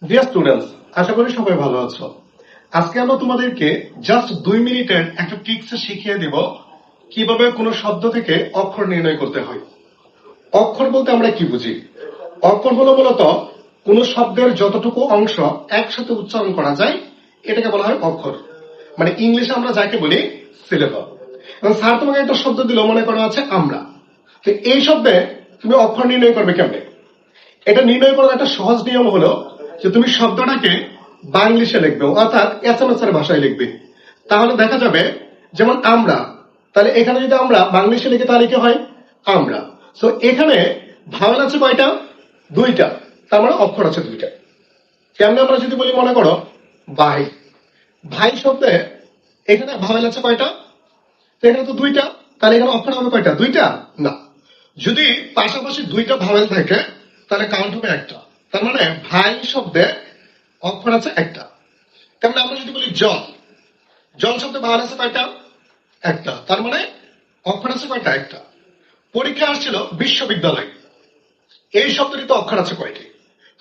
Dear students, আশা করি সবাই ভালো আছো। আজকে আমরা তোমাদেরকে জাস্ট 2 মিনিটের একটা ট্রিক্স শিখিয়ে দেব কিভাবে কোনো শব্দ থেকে অক্ষর নির্ণয় করতে হয়। অক্ষর বলতে আমরা কি বুঝি? অক্ষর হলো মূলত কোনো শব্দের যতটুকু অংশ একসাথে উচ্চারণ করা যায় এটাকে বলা হয় অক্ষর। মানে ইংলিশে আমরা যাকে বলি সিলেবল। এবং স্যার তোমাকে একটা শব্দ দিল, মনে করা আছে আমরা। তো এই শব্দে তুমি অক্ষর নির্ণয় করবে কেমনে? এটা নির্ণয় করার একটা সহজ নিয়ম হলো যে তুমি শব্দটাকে বাংলিশে লিখবে, অর্থাৎ এসএমএস এর ভাষায় লিখবে। তাহলে দেখা যাবে যেমন আমরা, তাহলে এখানে যদি আমরা বাংলিশে লিখি তাহলে কি হয়? আমরা। সো এখানে ভাওয়েল আছে কয়টা? দুইটা। তার মানে অক্ষর আছে দুইটা। কেমনে আমরা যদি বলি, মনে করো ভাই, ভাই শব্দে এখানে ভাওয়েল আছে কয়টা? তো এখানে তো দুইটা, তাহলে এখানে অক্ষর হবে কয়টা? দুইটা না। যদি পাশাপাশি দুইটা ভাওয়েল থাকে তাহলে কাউন্ট হবে একটা। তার মানে ভাই শব্দে অক্ষর আছে একটা। তেমন আমরা যদি বলি জল, জল শব্দে ভাওয়েল আছে কয়টা? একটা। তার মানে অক্ষর আছে কয়টা? একটা। পরীক্ষা আসছিল বিশ্ববিদ্যালয়, এই শব্দটি তো অক্ষর আছে কয়টি?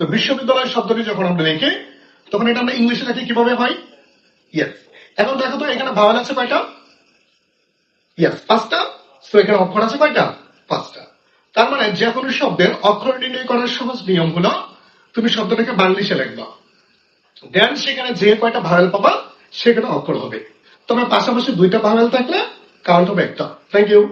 তো বিশ্ববিদ্যালয় শব্দটি যখন আমরা লিখি তখন এটা আমরা ইংলিশে লিখি কিভাবে হয়? ইয়েস। এখন দেখো তো এখানে ভাওয়েল আছে কয়টা? ইয়েস, পাঁচটা। তো এখানে অক্ষর আছে কয়টা? পাঁচটা। তার মানে যে কোনো শব্দের অক্ষর নির্ণয় করার সহজ নিয়ম হলো তুমি শব্দটাকে বাংলিশে লিখবা, দেন সেখানে যে কয়টা ভাওয়েল পাবা সেখানে অক্ষর হবে। তবে পাশাপাশি দুইটা ভাওয়েল থাকলে কাউন্ট হবে একটা। Thank you.